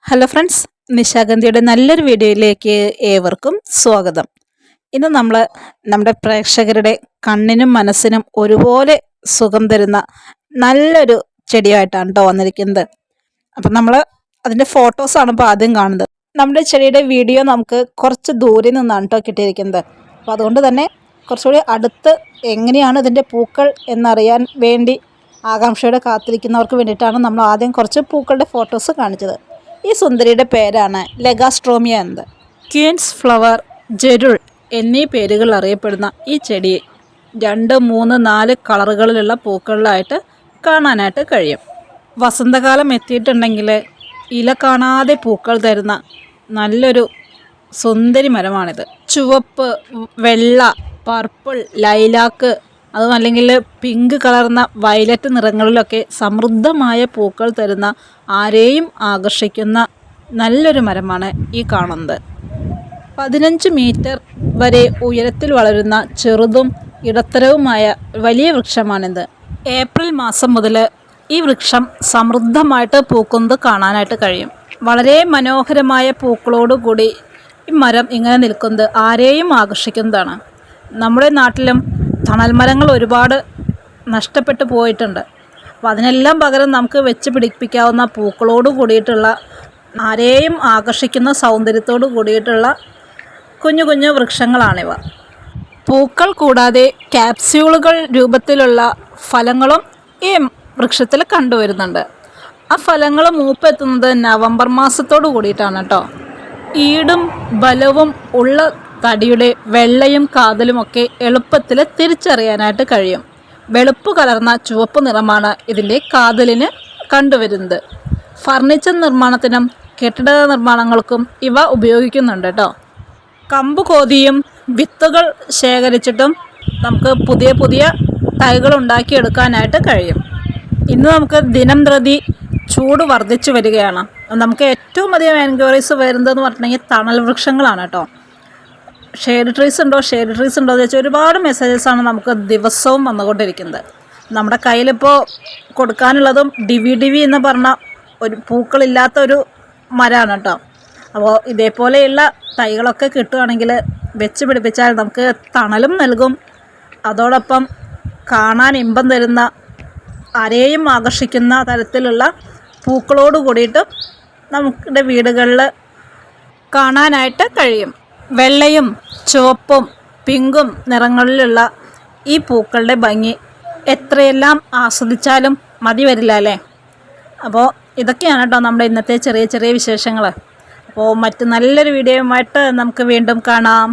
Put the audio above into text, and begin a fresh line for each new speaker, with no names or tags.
Hello friends, നിശാഗന്ധിയുടെ നല്ലൊരു വീഡിയോയിലേക്ക് ഏവർക്കും സ്വാഗതം. ഇന്ന് നമ്മൾ നമ്മുടെ പ്രേക്ഷകരുടെ കണ്ണിനും മനസ്സിനും ഒരുപോലെ സുഖം തരുന്ന നല്ലൊരു ചെടിയായിട്ടാണ് കേട്ടോ വന്നിരിക്കുന്നത്. അപ്പം നമ്മൾ അതിൻ്റെ ഫോട്ടോസാണ് ഇപ്പോൾ ആദ്യം കാണുന്നത്. നമ്മുടെ ചെടിയുടെ വീഡിയോ നമുക്ക് കുറച്ച് ദൂരെ നിന്നാണ് കേട്ടോ കിട്ടിയിരിക്കുന്നത്. അപ്പോൾ അതുകൊണ്ട് തന്നെ കുറച്ചുകൂടി അടുത്ത് എങ്ങനെയാണ് ഇതിൻ്റെ പൂക്കൾ എന്നറിയാൻ വേണ്ടി ആകാംക്ഷയോടെ കാത്തിരിക്കുന്നവർക്ക് വേണ്ടിയിട്ടാണ് നമ്മൾ ആദ്യം കുറച്ച് പൂക്കളുടെ ഫോട്ടോസ് കാണിച്ചത്. ഈ സുന്ദരിയുടെ പേരാണ് ലെഗാസ്ട്രോമിയ എന്നത്. ക്വീൻസ് ഫ്ലവർ, ജെരുൾ എന്നീ പേരുകൾ അറിയപ്പെടുന്ന ഈ ചെടി 2, 3, 4 കളറുകളിലുള്ള പൂക്കളിലായിട്ട് കാണാനായിട്ട് കഴിയും. വസന്തകാലം എത്തിയിട്ടുണ്ടെങ്കിൽ ഇല കാണാതെ പൂക്കൾ തരുന്ന നല്ലൊരു സുന്ദരി മരമാണിത്. ചുവപ്പ്, വെള്ള, പർപ്പിൾ, ലൈലാക്ക്, അതുമല്ലെങ്കിൽ പിങ്ക് കളർന്ന വയലറ്റ് നിറങ്ങളിലൊക്കെ സമൃദ്ധമായ പൂക്കൾ തരുന്ന ആരെയും ആകർഷിക്കുന്ന നല്ലൊരു മരമാണ് ഈ കാണുന്നത്. 15 മീറ്റർ വരെ ഉയരത്തിൽ വളരുന്ന ചെറുതും ഇടത്തരവുമായ വലിയ വൃക്ഷമാണിത്. ഏപ്രിൽ മാസം മുതൽ ഈ വൃക്ഷം സമൃദ്ധമായിട്ട് പൂക്കുന്നത് കാണാനായിട്ട് കഴിയും. വളരെ മനോഹരമായ പൂക്കളോടുകൂടി ഈ മരം ഇങ്ങനെ നിൽക്കുന്നത് ആരെയും ആകർഷിക്കുന്നതാണ്. നമ്മുടെ നാട്ടിലും തണൽ മരങ്ങൾ ഒരുപാട് നഷ്ടപ്പെട്ടു പോയിട്ടുണ്ട്. അപ്പോൾ അതിനെല്ലാം പകരം നമുക്ക് വെച്ച് പിടിപ്പിക്കാവുന്ന പൂക്കളോട് കൂടിയിട്ടുള്ള ആരെയും ആകർഷിക്കുന്ന സൗന്ദര്യത്തോട് കൂടിയിട്ടുള്ള കുഞ്ഞു കുഞ്ഞു വൃക്ഷങ്ങളാണിവ. പൂക്കൾ കൂടാതെ ക്യാപ്സ്യൂളുകൾ രൂപത്തിലുള്ള ഫലങ്ങളും ഈ വൃക്ഷത്തിൽ കണ്ടുവരുന്നുണ്ട്. ആ ഫലങ്ങൾ മൂപ്പെത്തുന്നത് നവംബർ മാസത്തോട് കൂടിയിട്ടാണ് കേട്ടോ. ഈടും ബലവും ഉള്ള തടിയുടെ വെള്ളയും കാതലുമൊക്കെ എളുപ്പത്തിൽ തിരിച്ചറിയാനായിട്ട് കഴിയും. വെളുപ്പ് കലർന്ന ചുവപ്പ് നിറമാണ് ഇതിൻ്റെ കാതലിന് കണ്ടുവരുന്നത്. ഫർണിച്ചർ നിർമ്മാണത്തിനും കെട്ടിട നിർമ്മാണങ്ങൾക്കും ഇവ ഉപയോഗിക്കുന്നുണ്ട് കേട്ടോ. കമ്പ് കോതിയും വിത്തുകൾ ശേഖരിച്ചിട്ടും നമുക്ക് പുതിയ പുതിയ തൈകൾ ഉണ്ടാക്കിയെടുക്കാനായിട്ട് കഴിയും. ഇന്ന് നമുക്ക് ദിനം പ്രതി ചൂട് വർദ്ധിച്ചു വരികയാണ്. നമുക്ക് ഏറ്റവും അധികം എൻക്വയറീസ് വരുന്നതെന്ന് പറഞ്ഞിട്ടുണ്ടെങ്കിൽ തണൽ വൃക്ഷങ്ങളാണ് കേട്ടോ. ഷെയ്ഡ് ട്രീസ് ഉണ്ടോ എന്ന് വെച്ചാൽ ഒരുപാട് മെസ്സേജസാണ് നമുക്ക് ദിവസവും വന്നുകൊണ്ടിരിക്കുന്നത്. നമ്മുടെ കയ്യിലിപ്പോൾ കൊടുക്കാനുള്ളതും ഡിവി എന്ന് പറഞ്ഞ ഒരു പൂക്കളില്ലാത്ത ഒരു മരമാണ് കേട്ടോ. അപ്പോൾ ഇതേപോലെയുള്ള തൈകളൊക്കെ കിട്ടുകയാണെങ്കിൽ വെച്ച് പിടിപ്പിച്ചാൽ നമുക്ക് തണലും നൽകും, അതോടൊപ്പം കാണാൻ ഇമ്പം തരുന്ന ആരെയും ആകർഷിക്കുന്ന തരത്തിലുള്ള പൂക്കളോട് കൂടിയിട്ട് നമ്മുടെ വീടുകളിൽ കാണാനായിട്ട് കഴിയും. വെള്ളയും ചുവപ്പും പിങ്കും നിറങ്ങളിലുള്ള ഈ പൂക്കളുടെ ഭംഗി എത്രയെല്ലാം ആസ്വദിച്ചാലും മതി വരില്ല അല്ലേ. അപ്പോൾ ഇതൊക്കെയാണ് കേട്ടോ നമ്മുടെ ഇന്നത്തെ ചെറിയ ചെറിയ വിശേഷങ്ങൾ. അപ്പോൾ മറ്റ് നല്ലൊരു വീഡിയോയുമായിട്ട് നമുക്ക് വീണ്ടും കാണാം.